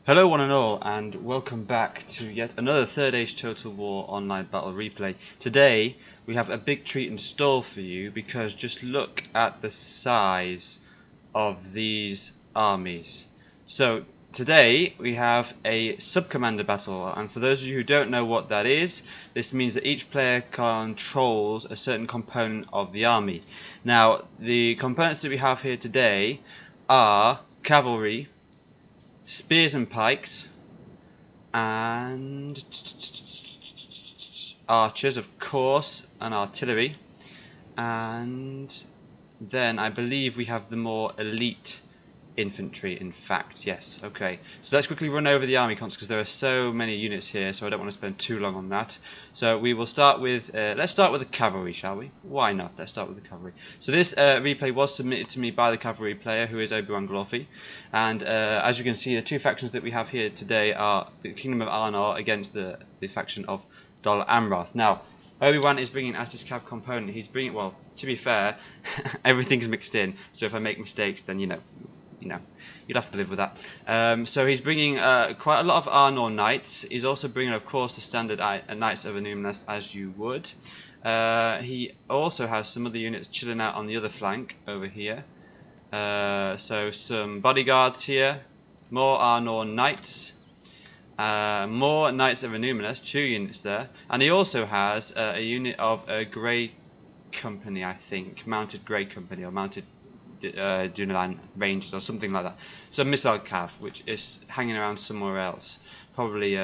Hello one and all, and welcome back to yet another Third Age Total War online battle replay. Today we have a big treat in store for you because just look at the size of these armies. So today we have a sub-commander battle, and for those of you who don't know what that is, this means that each player controls a certain component of the army. Now the components that we have here today are cavalry, spears and pikes, and archers, of course, and artillery. And then I believe we have the more elite infantry, in fact. Yes, okay. So let's quickly run over the army cons because there are so many units here, so I don't want to spend too long on that. So we will start with, let's start with the cavalry, shall we? Why not? Let's start with the cavalry. So this replay was submitted to me by the cavalry player, who is Obi-Wan Glorfy. And as you can see, the two factions that we have here today are the Kingdom of Arnor against the faction of Dol Amroth. Now, Obi-Wan is bringing as his cav component, he's bringing, well, to be fair, everything's mixed in. So if I make mistakes, then you know, you'd have to live with that. So he's bringing quite a lot of Arnor Knights. He's also bringing, of course, the standard Knights of Anumnas, as you would. He also has some other units chilling out on the other flank over here. So some bodyguards here, more Arnor Knights, more Knights of Anumnas, 2 units there. And he also has a unit of a Grey Company, I think, mounted Grey Company, or mounted Dunedain Rangers or something like that. So missile cav, which is hanging around somewhere else, probably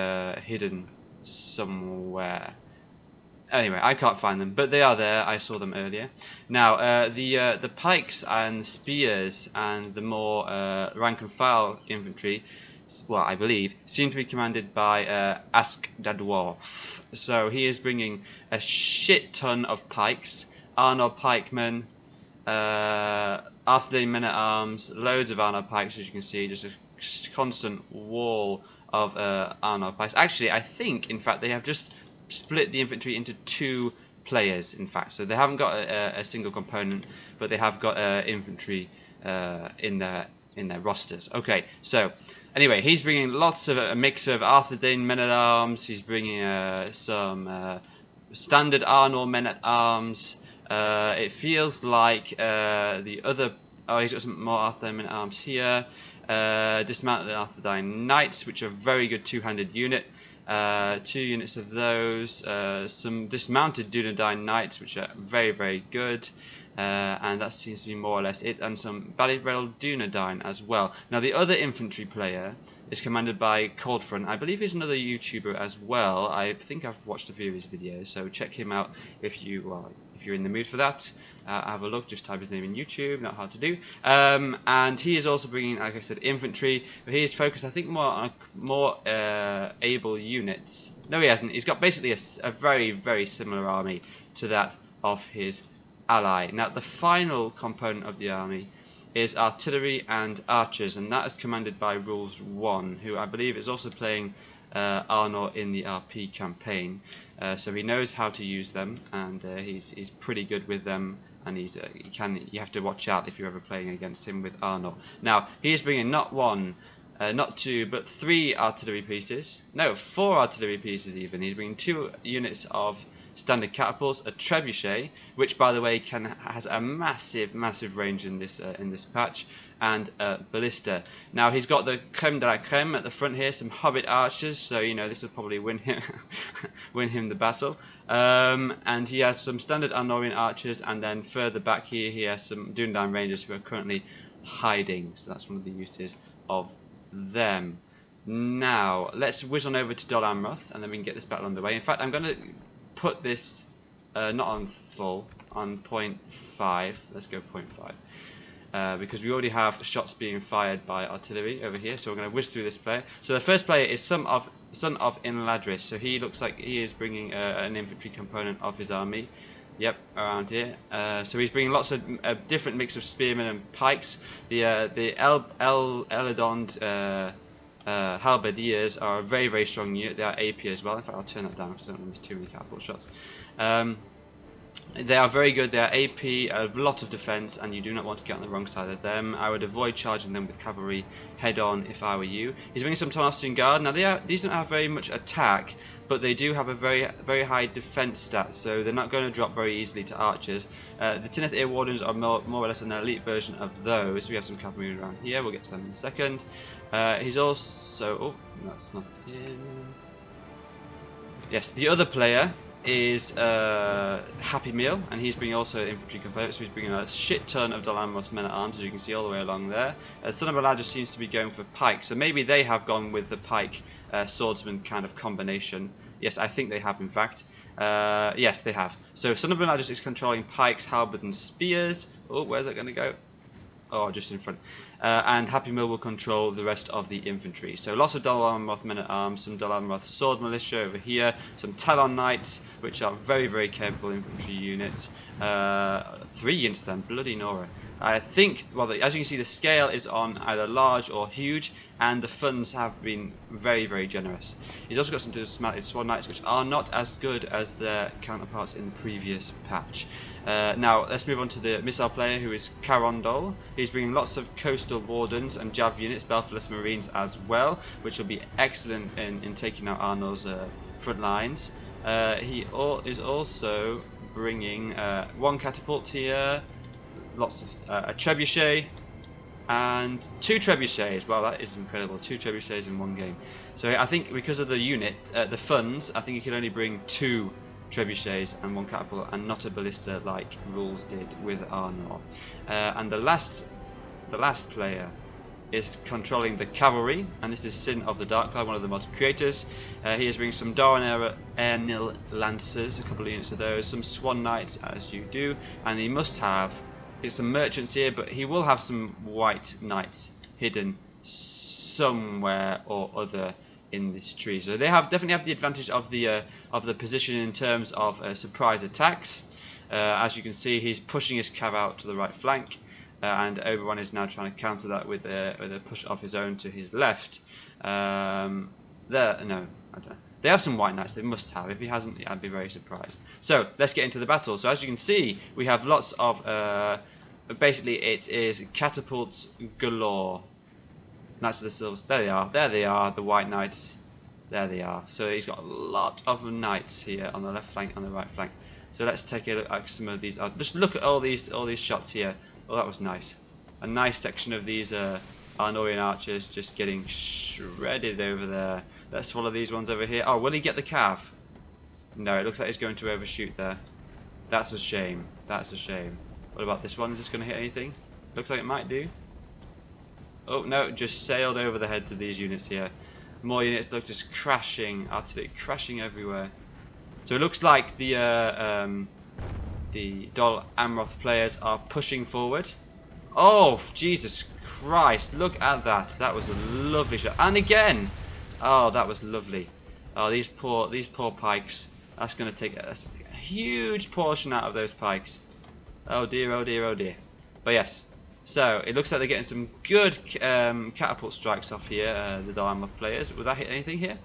hidden somewhere. Anyway, I can't find them, but they are there. I saw them earlier. Now, the pikes and spears and the more rank and file infantry, well, I believe, seem to be commanded by Ask the Dwarf. So he is bringing a shit ton of pikes, Arnor pikemen, Arthurdane men-at-arms, loads of Arnor pikes, as you can see, just a constant wall of Arnor pikes. Actually, I think, in fact, they have just split the infantry into 2 players, in fact. So they haven't got a single component, but they have got infantry in their rosters. Okay, so anyway, he's bringing lots of a mix of Arthurdane men-at-arms. He's bringing some standard Arnor men-at-arms. It feels like the other. Oh, he's got some more Arthurdane men-at-arms here. Dismounted Arthurdane Knights, which are a very good 2-handed unit. 2 units of those. Some dismounted Dunedain Knights, which are very, very good. And that seems to be more or less it, and some Ballybrel Dunedain as well. Now the other infantry player is commanded by Coldfront. I believe he's another YouTuber as well. I think I've watched a few of his videos, so check him out if you're in the mood for that. Have a look, just type his name in YouTube, not hard to do. And he is also bringing, like I said, infantry, but he is focused, I think, more on more able units. No, he hasn't. He's got basically a very, very similar army to that of his ally. Now the final component of the army is artillery and archers, and that is commanded by Rules 1, who I believe is also playing Arnor in the RP campaign, so he knows how to use them, and he's pretty good with them, and you have to watch out if you're ever playing against him with Arnor. Now he is bringing not 1, not 2, but 3 artillery pieces. No, 4 artillery pieces even. He's bringing 2 units of standard catapults, a trebuchet, which by the way has a massive range in this patch, and a ballista. Now he's got the creme de la creme at the front here, some hobbit archers, so you know this will probably win him the battle. And he has some standard Arnorian archers, and then further back here he has some Dunedain Rangers who are currently hiding. So that's one of the uses of them. Now let's whiz on over to Dol Amroth, and then we can get this battle underway. In fact, I'm going to put this not on full, on 0.5. Let's go 0.5 because we already have shots being fired by artillery over here, so we're going to whiz through this player. So the first player is son of Inladris, so he looks like he is bringing an infantry component of his army. Yep, around here. So he's bringing lots of different mix of spearmen and pikes. The Eladond halberdiers are a very, very strong unit. They are AP as well. In fact, I'll turn that down because I don't want to miss too many catapult shots. They are very good. They are AP, a lot of defense, and you do not want to get on the wrong side of them. I would avoid charging them with cavalry head on if I were you. He's bringing some Austrian Guard. Now these don't have very much attack, but they do have a very high defense stat, so they're not going to drop very easily to archers. The Tineth Ear Wardens are more or less an elite version of those. We have some cavalry around here. We'll get to them in a second. He's also... Oh, that's not him. Yes, the other player is Happy Meal, and he's bringing also infantry components, so he's bringing a shit ton of Dalamroth's men-at-arms, as you can see all the way along there. Son of Belager seems to be going for pike, so maybe they have gone with the pike swordsman kind of combination. Yes, I think they have in fact. Yes, they have. So Son of Belager is controlling pikes, halberds and spears. Oh, where's that going to go? Oh, just in front. And Happy Mill will control the rest of the infantry. So lots of Dalamroth men-at-arms, some Dalamroth sword militia over here, some Talon Knights, which are very capable infantry units. 3 units of them, bloody Nora. I think, well, as you can see, the scale is on either large or huge, and the funds have been very generous. He's also got some dismounted Swan Knights, which are not as good as their counterparts in the previous patch. Now, let's move on to the missile player, who is Carondol. He's bringing lots of coastal wardens and Jav units, Belfast Marines as well, which will be excellent in taking out Arnold's front lines. He is also bringing 1 catapult here, lots of a trebuchet, and 2 trebuchets. Wow, that is incredible. 2 trebuchets in 1 game. So I think because of the unit, the funds, I think he can only bring 2 trebuchets and 1 catapult, and not a ballista like Rules did with Arnor. And the last player is controlling the cavalry, and this is Sin of the Dark Cloud, one of the mod creators. He is bringing some Darwan Airnil Lancers, a couple of units of those, some Swan Knights, as you do, and he must have some merchants here, but he will have some white knights hidden somewhere or other in this tree. So they definitely have the advantage of the position in terms of surprise attacks. As you can see, he's pushing his cav out to the right flank, and Obi-Wan is now trying to counter that with a push of his own to his left. No, I don't know. They have some white knights, they must have. If he hasn't, I'd be very surprised. So let's get into the battle. So as you can see, we have lots of basically it is catapults galore. Knights of the Silvers. There they are, the white knights. There they are. So he's got a lot of knights here on the left flank and the right flank. So let's take a look at some of these. Just look at all these shots here. Oh, that was nice. A nice section of these Arnorian archers just getting shredded over there. Let's follow these ones over here. Oh, will he get the cav? No, it looks like he's going to overshoot there. That's a shame. That's a shame. What about this one? Is this going to hit anything? Looks like it might do. Oh no, just sailed over the heads of these units here. More units look just crashing, artillery crashing everywhere. So it looks like the Dol Amroth players are pushing forward. Oh, Jesus Christ, look at that. That was a lovely shot. And again. Oh, that was lovely. Oh, these poor pikes. That's going to take a huge portion out of those pikes. Oh dear, oh dear, oh dear. But yes. So it looks like they're getting some good catapult strikes off here, the Dol Amroth players. Will that hit anything here?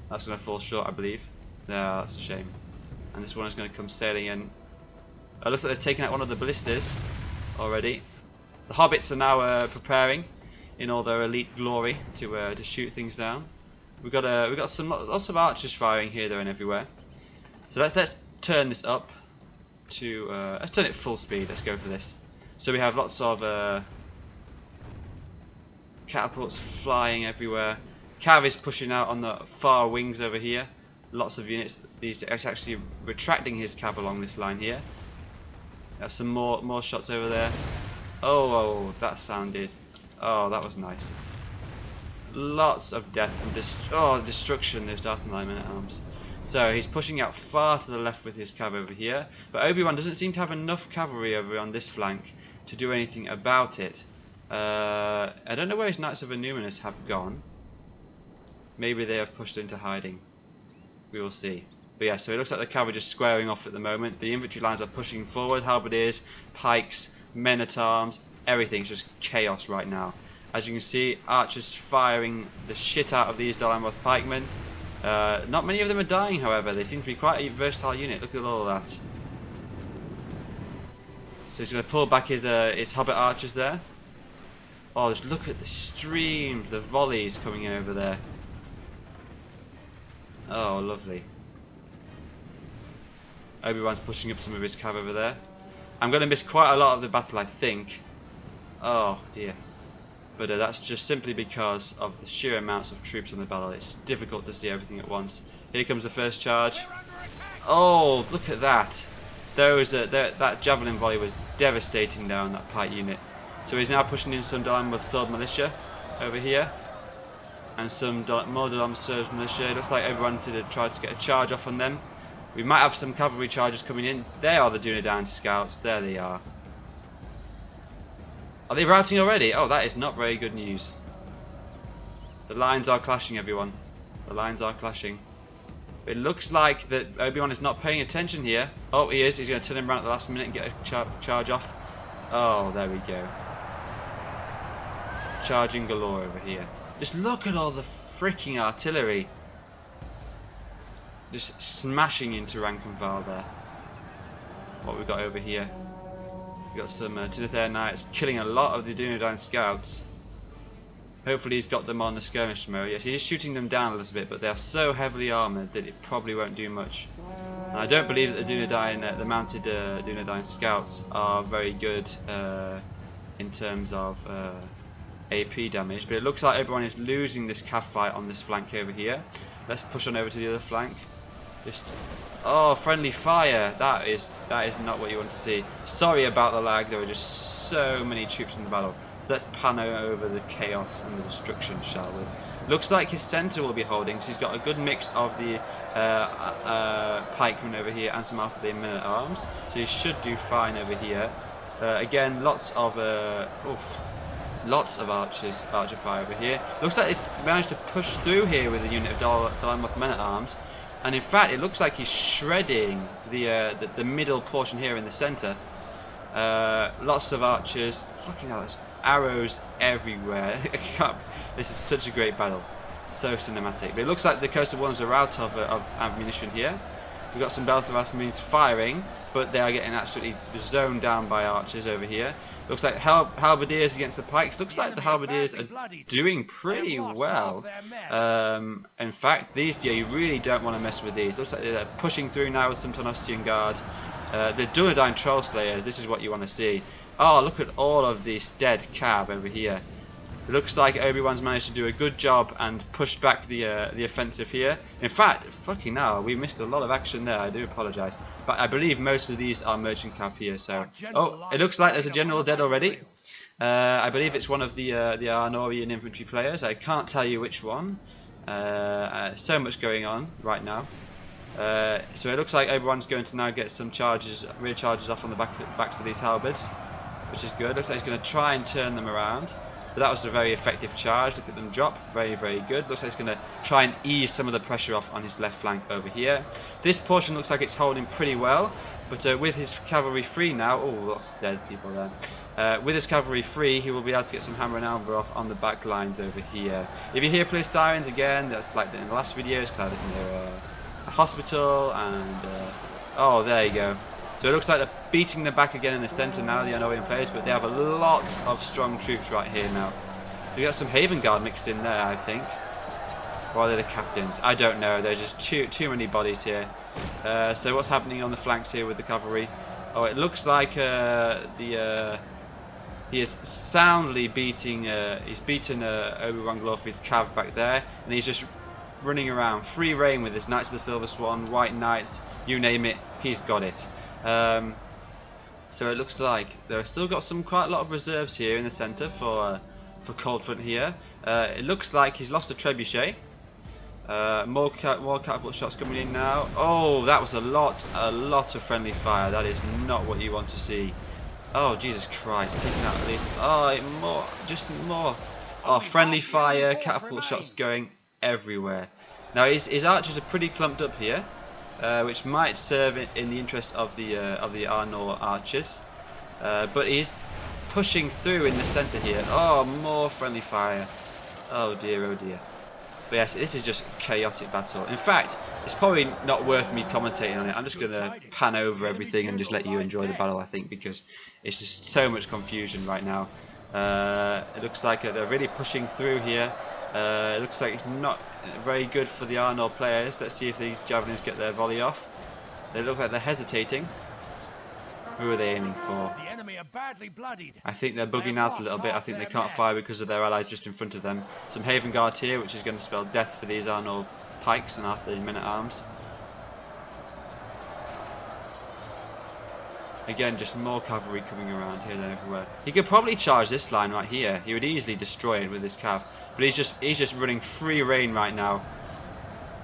That's going to fall short, I believe. No, that's a shame. And this one is going to come sailing in. It looks like they've taken out one of the ballistas already. The hobbits are now preparing in all their elite glory to shoot things down. We've got lots of archers firing here, there, and everywhere. So let's turn this up to let's turn it full speed. Let's go for this. So we have lots of catapults flying everywhere. Cav is pushing out on the far wings over here. Lots of units. He's actually retracting his cav along this line here. There's some more shots over there. Oh, that sounded. Oh, that was nice. Lots of death and destruction. Those Darth Nine men-at-arms. So he's pushing out far to the left with his cav over here. But Obi-Wan doesn't seem to have enough cavalry over on this flank to do anything about it. I don't know where his Knights of Illuminus have gone. Maybe they have pushed into hiding. We will see. But yeah, so it looks like the cavalry just squaring off at the moment. The infantry lines are pushing forward. Halberdiers, pikes, men-at-arms, everything's just chaos right now. As you can see, archers firing the shit out of these Dol Amroth pikemen. Not many of them are dying, however. They seem to be quite a versatile unit. Look at all of that. So he's going to pull back his hobbit archers there. Oh, just look at the streams, the volleys coming in over there. Oh, lovely. Obi-Wan's pushing up some of his cav over there. I'm going to miss quite a lot of the battle, I think. Oh dear. But that's just simply because of the sheer amounts of troops on the battle. It's difficult to see everything at once. Here comes the first charge. Oh, look at that. That javelin volley was devastating down that pike unit. So he's now pushing in some Dalamud sword militia over here. And some more Dalamud sword militia. It looks like everyone to try to get a charge off on them. We might have some cavalry charges coming in. There are the Dunedain scouts. There they are. Are they routing already? Oh, that is not very good news. The lines are clashing, everyone. The lines are clashing. It looks like that Obi-Wan is not paying attention here. Oh, he is. He's going to turn him around at the last minute and get a charge off. Oh, there we go. Charging galore over here. Just look at all the freaking artillery. Just smashing into rank and file there. What we've got over here. We've got some Tineth Air Knights killing a lot of the Dunedain scouts. Hopefully he's got them on the skirmish mode. Yes, he is shooting them down a little bit, but they are so heavily armoured that it probably won't do much. And I don't believe that the Dunedain, the mounted Dunedain scouts are very good in terms of AP damage. But it looks like everyone is losing this cav fight on this flank over here. Let's push on over to the other flank. Just, oh, friendly fire. That is not what you want to see. Sorry about the lag. There are just so many troops in the battle. So let's pan over the chaos and the destruction, shall we? Looks like his centre will be holding, so he's got a good mix of the pikemen over here and some of the men-at-arms. So he should do fine over here. Again, lots of archer fire over here. Looks like he's managed to push through here with a unit of Dalamud men-at-arms. And in fact, it looks like he's shredding the middle portion here in the centre. Lots of archers. Fucking hell, there's arrows everywhere. This is such a great battle. So cinematic. But it looks like the coastal ones are out of ammunition here. We've got some Beltharas marines firing, but they are getting absolutely zoned down by archers over here. Looks like halberdiers against the pikes. Looks like the halberdiers are doing pretty well. In fact, these, yeah, you really don't want to mess with these. Looks like they're pushing through now with some Tonostian guard. The Dunedain troll slayers, this is what you want to see. Oh, look at all of this dead cav over here. It looks like Obi-Wan's managed to do a good job and pushed back the offensive here. In fact, fucking hell, we missed a lot of action there. I do apologise, but I believe most of these are merchant cav here. So, oh, it looks like there's a general dead already. I believe it's one of the Arnorian infantry players. I can't tell you which one. So much going on right now. So it looks like Obi-Wan's going to now get some rear charges off on the backs of these halberds, which is good. Looks like he's going to try and turn them around. But that was a very effective charge. Look at them drop. Very, very good. Looks like he's going to try and ease some of the pressure off on his left flank over here. This portion looks like it's holding pretty well. But with his cavalry free now... Oh, lots of dead people there. With his cavalry free, he will be able to get some hammer and anvil off on the back lines over here. If you hear police sirens again, that's like in the last videos, because I live near a hospital. And... oh, there you go. So it looks like they're beating them back again in the centre now, the Arnorian players, but they have a lot of strong troops right here now. So we got some Haven Guard mixed in there, I think. Or are they the captains? I don't know, there's just too many bodies here. So what's happening on the flanks here with the cavalry? Oh, it looks like he is soundly beating, he's beaten Obi-Wan Glorfie's cav back there, and he's just running around, free reign with his Knights of the Silver Swan, White Knights, you name it, he's got it. So it looks like there are still got quite a lot of reserves here in the centre for Cold Front here. It looks like he's lost a trebuchet. More catapult shots coming in now. Oh, that was a lot of friendly fire. That is not what you want to see. Oh, Jesus Christ, taking out at least. Oh, more. Oh, friendly fire, catapult shots going everywhere. Now his archers are pretty clumped up here. Which might serve in the interest of the Arnor archers, but he's pushing through in the centre here. Oh, more friendly fire! Oh dear, oh dear. But yes, this is just a chaotic battle. In fact, it's probably not worth me commentating on it. I'm just going to pan over everything and just let you enjoy the battle, I think, because it's just so much confusion right now. It looks like they're really pushing through here. It looks like it's not very good for the Arnor players. Let's see if these javelins get their volley off. They look like they're hesitating. Who are they aiming for? The enemy are badly bloodied. I think they're bugging out a little bit. I think they can't fire because of their allies just in front of them. Some Haven Guard here, which is going to spell death for these Arnor pikes and after the men-at-arms. Again, just more cavalry coming around here and everywhere. He could probably charge this line right here. He would easily destroy it with his cav. But he's just running free reign right now.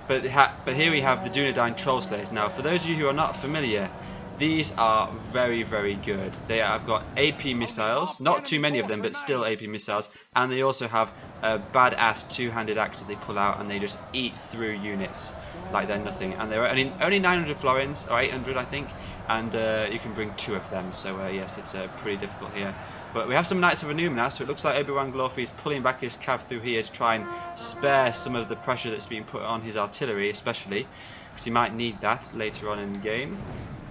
But here we have the Dunedain Troll Slayers. Now, for those of you who are not familiar, these are very, very good. They have got AP missiles, not too many of them, but still AP missiles, and they also have a badass two-handed axe that they pull out, and they just eat through units like they're nothing. And they're only 900 florins, or 800 I think, and you can bring 2 of them, so yes, it's pretty difficult here. But we have some Knights of Enuma, so it looks like Obi-Wan Glorfy is pulling back his cav through here to try and spare some of the pressure that's being put on his artillery, especially, because he might need that later on in the game.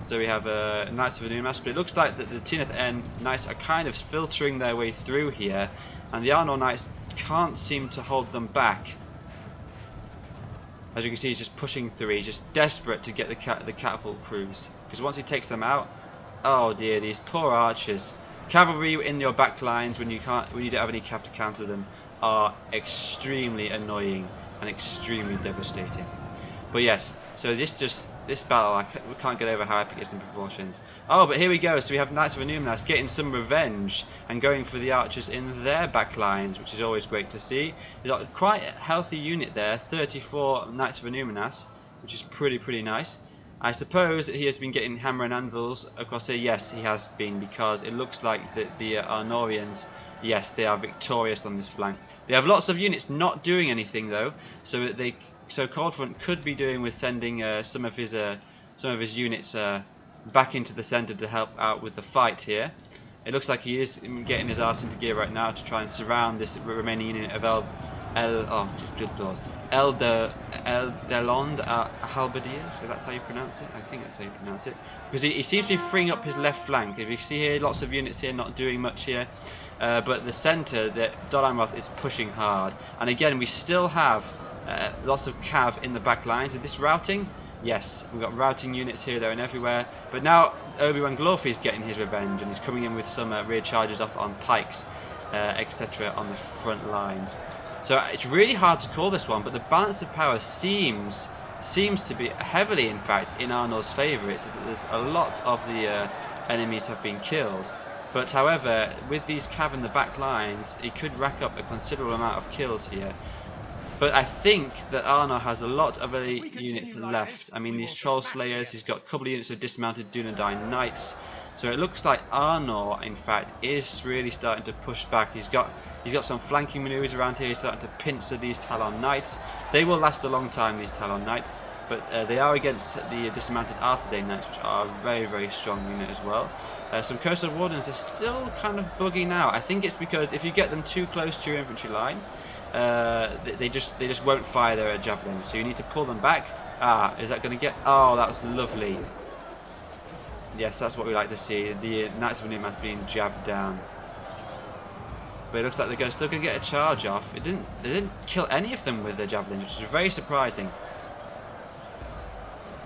So we have Knights of Enuma, but it looks like that the Teeneth N Knights are kind of filtering their way through here, and the Arnor Knights can't seem to hold them back. As you can see, he's just pushing through. He's just desperate to get the catapult crews, because once he takes them out, oh dear, these poor archers. Cavalry in your back lines when you don't have any cav to counter them are extremely annoying and extremely devastating. But yes, so this battle, we can't get over how epic it is in proportions. Oh, but here we go. So we have Knights of Enuma getting some revenge and going for the archers in their back lines, which is always great to see. We've got quite a healthy unit there, 34 Knights of Enuma, which is pretty nice. I suppose he has been getting hammer and anvils across here. Yes, he has been, because it looks like the Arnorians, yes, they are victorious on this flank. They have lots of units not doing anything though, so Coldfront could be doing with sending some of his units back into the centre to help out with the fight here. It looks like he is getting his arse into gear right now to try and surround this remaining unit of Eldelond Halberdiers, so that's how you pronounce it. I think that's how you pronounce it, because he seems to be freeing up his left flank. If you see here, lots of units here not doing much here, but the centre, the Dol Amroth is pushing hard, and again we still have lots of cav in the back lines. Is this routing? Yes, we've got routing units here, there and everywhere. But now Obi-Wan Glorfy is getting his revenge, and he's coming in with some rear charges off on pikes, etc. on the front lines. So it's really hard to call this one, but the balance of power seems to be heavily, in fact, in Arnor's favour. It's that there's a lot of the enemies have been killed. But however, with these cav in the back lines, he could rack up a considerable amount of kills here. But I think that Arnor has a lot of elite units left. I mean, these Troll Slayers, he's got a couple of units of dismounted Dunedain Knights. So it looks like Arnor, in fact, is really starting to push back. He's got some flanking manoeuvres around here. He's starting to pincer these Talon Knights. They will last a long time, these Talon Knights. But they are against the dismounted Arthedain Knights, which are a very strong unit as well. Some Coastal Wardens are still kind of bugging out. I think it's because if you get them too close to your infantry line, they just won't fire their javelins, so you need to pull them back. Is that going to get? Oh, that was lovely. Yes, that's what we like to see. The Knights of Enuma being jabbed down, but it looks like they're still going to get a charge off. They didn't kill any of them with their javelins, which is very surprising.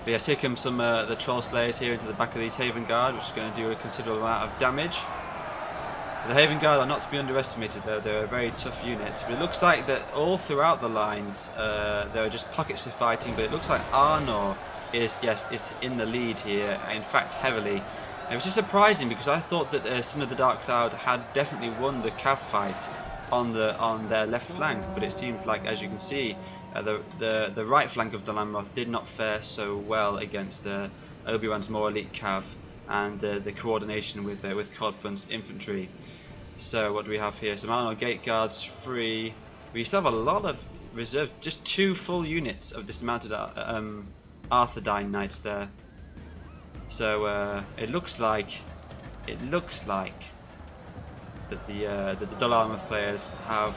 But yes, here comes some the Troll Slayers here into the back of these Haven Guard, which is going to do a considerable amount of damage. The Haven Guard are not to be underestimated though, they're a very tough unit. But it looks like that all throughout the lines there are just pockets of fighting, but it looks like Arnor is in the lead here, in fact heavily. It was just surprising because I thought that Son of the Dark Cloud had definitely won the cav fight on their left flank, but it seems like, as you can see, the right flank of Dol Amroth did not fare so well against Obi-Wan's more elite cav and the coordination with Coldfront's infantry. So what do we have here? Some Arnor Gate Guards free. We still have a lot of reserve, just 2 full units of dismounted Arthedain Knights there. So it looks like that the Dol Amroth players are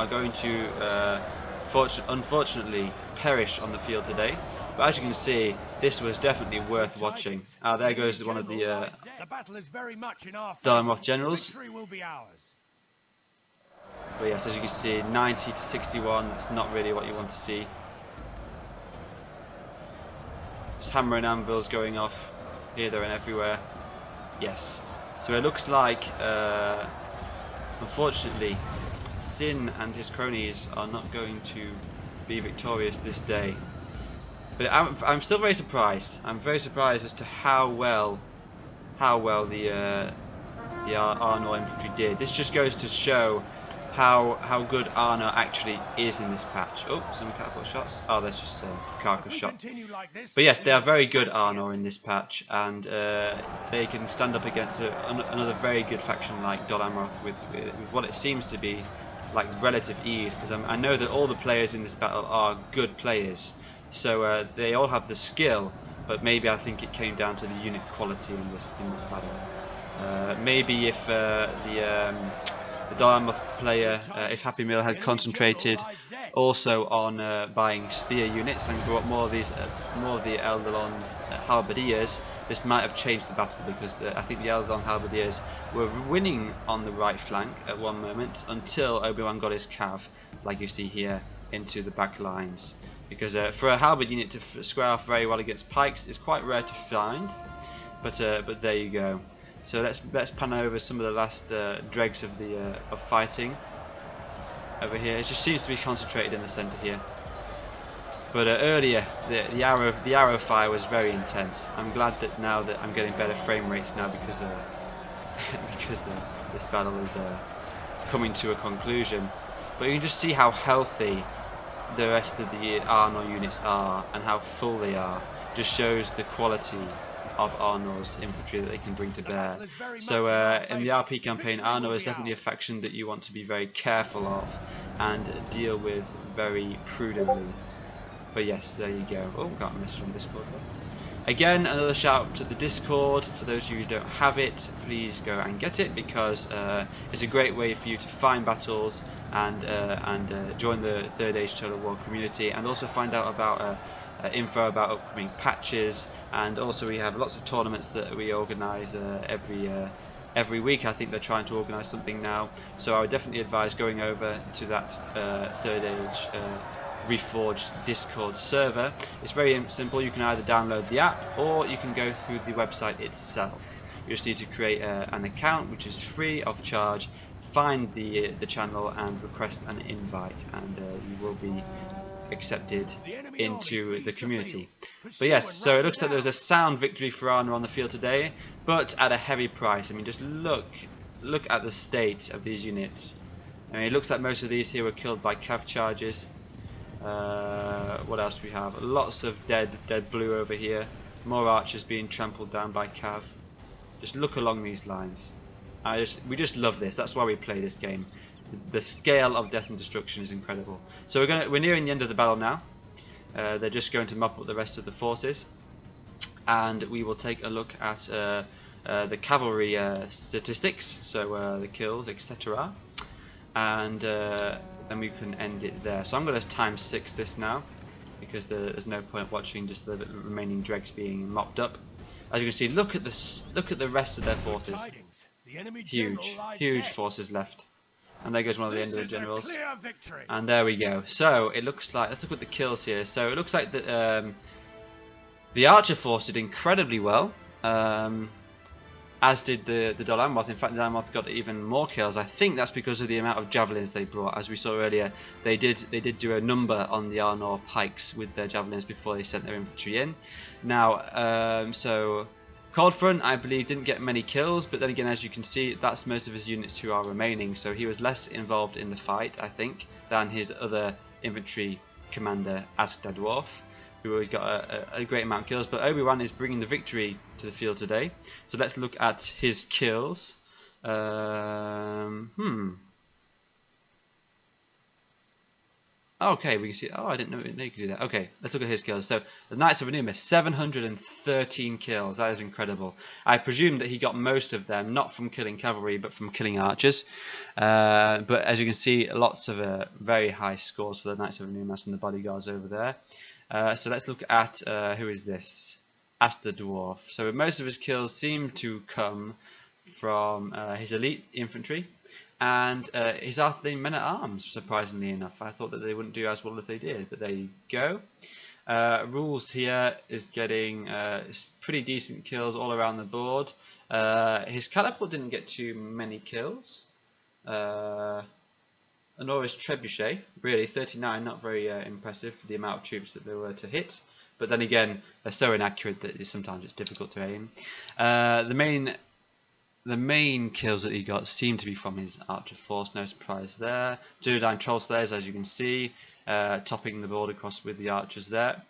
going to unfortunately perish on the field today. But as you can see, this was definitely worth watching. There goes one of the Dalamoth generals. But yes, as you can see, 90 to 61, that's not really what you want to see. Just hammer and anvils going off here, there and everywhere. Yes. So it looks like, unfortunately, Sin and his cronies are not going to be victorious this day. But I'm still very surprised. I'm very surprised as to how well the Arnor infantry did. This just goes to show how good Arnor actually is in this patch. Oh, some catapult shots. Oh, that's just a carcass shot. But yes, they are very good Arnor in this patch, and they can stand up against another very good faction like Dol Amroth with what it seems to be like relative ease. Because I know that all the players in this battle are good players, so they all have the skill. But maybe I think it came down to the unit quality in this battle. Maybe if the Dol Amroth player, if Happy Meal had concentrated also on buying spear units and brought more of the Eldalond halberdiers, this might have changed the battle, because I think the Eldalond halberdiers were winning on the right flank at one moment until Obi-Wan got his cav, like you see here, into the back lines. Because for a halberd unit to square off very well against pikes is quite rare to find, but there you go. So let's pan over some of the last dregs of fighting over here. It just seems to be concentrated in the centre here. But earlier the arrow fire was very intense. I'm glad that now that I'm getting better frame rates now, because because this battle is coming to a conclusion. But you can just see how healthy the rest of the Arnor units are and how full they are. Just shows the quality of Arnor's infantry that they can bring to bear. So in the RP campaign, Arnor is definitely a faction that you want to be very careful of and deal with very prudently. But yes, there you go. Oh, got a message from Discord there. Again, another shout out to the Discord. For those of you who don't have it, please go and get it, because it's a great way for you to find battles and join the Third Age Total War community, and also find out about info about upcoming patches. And also we have lots of tournaments that we organise every week. I think they're trying to organise something now, so I would definitely advise going over to that Third Age Reforged Discord server. It's very simple. You can either download the app or you can go through the website itself. You just need to create an account, which is free of charge, find the channel and request an invite, and you will be accepted into the community. But yes, so it looks like there was a sound victory for Arnor on the field today, but at a heavy price. I mean, just look at the state of these units. I mean, it looks like most of these here were killed by cav charges. What else do we have? Lots of dead blue over here. More archers being trampled down by cav. Just look along these lines. We just love this. That's why we play this game. The scale of death and destruction is incredible. So we're nearing the end of the battle now. They're just going to mop up the rest of the forces, and we will take a look at the cavalry statistics, so the kills, etc. And then we can end it there. So I'm going to times 6 this now, because there's no point watching just the remaining dregs being mopped up. As you can see, look at the rest of their forces. Huge forces left. And there goes one of the end of the generals. And there we go. So it looks like, let's look at the kills here. So it looks like that the archer force did incredibly well, as did the Dol Amroth. In fact, the Dol Amroth got even more kills. I think that's because of the amount of javelins they brought. As we saw earlier, they did do a number on the Arnor pikes with their javelins before they sent their infantry in. Now, so Cold Front, I believe, didn't get many kills, but then again, as you can see, that's most of his units who are remaining. So he was less involved in the fight, I think, than his other infantry commander, Asked Dwarf, who has got a great amount of kills. But Obi-Wan is bringing the victory to the field today. So let's look at his kills. Okay, we can see. Oh, I didn't know they could do that. Okay, let's look at his kills. So the Knights of Enuma, 713 kills. That is incredible. I presume that he got most of them not from killing cavalry, but from killing archers. But as you can see, lots of very high scores for the Knights of Enuma and the bodyguards over there. So let's look at who is this? Aster Dwarf. So most of his kills seem to come from his elite infantry and his Arthurian men-at-arms, surprisingly enough. I thought that they wouldn't do as well as they did, but there you go. Rules here is getting pretty decent kills all around the board. His catapult didn't get too many kills. Nor his trebuchet, really, 39, not very impressive for the amount of troops that there were to hit. But then again, they're so inaccurate that sometimes it's difficult to aim. The main kills that he got seem to be from his archer force, no surprise there. Dunedain troll slayers, as you can see, topping the board across with the archers there.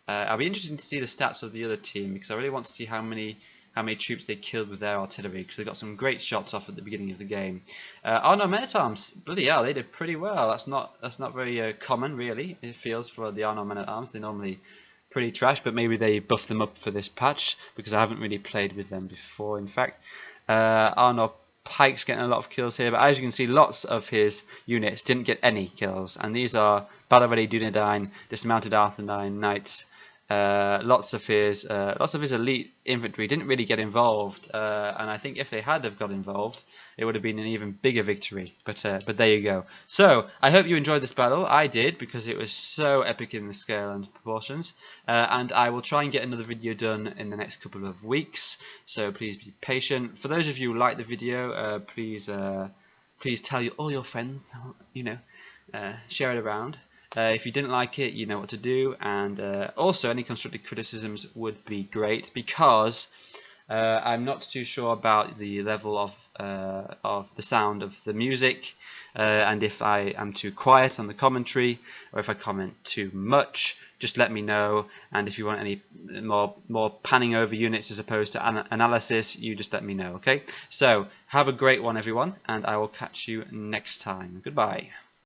I'll be interested to see the stats of the other team because I really want to see how many troops they killed with their artillery because they got some great shots off at the beginning of the game. Arno Men-at-Arms, bloody hell, they did pretty well. That's not very common, really. It feels for the Arno Men-at-Arms. They're normally pretty trash, but maybe they buffed them up for this patch because I haven't really played with them before. In fact. Arno Pike's getting a lot of kills here, but as you can see, lots of his units didn't get any kills, and these are battle ready Dunedain, dismounted Arthurine knights. Lots of his elite infantry didn't really get involved, and I think if they had have got involved, it would have been an even bigger victory. But there you go. So I hope you enjoyed this battle. I did because it was so epic in the scale and proportions. And I will try and get another video done in the next couple of weeks. So please be patient. For those of you who like the video, please tell all your friends. Share it around. If you didn't like it, you know what to do, and also any constructive criticisms would be great because I'm not too sure about the level of the sound of the music, and if I am too quiet on the commentary or if I comment too much, just let me know. And if you want any more panning over units as opposed to analysis, you just let me know. Okay, so have a great one, everyone, and I will catch you next time. Goodbye.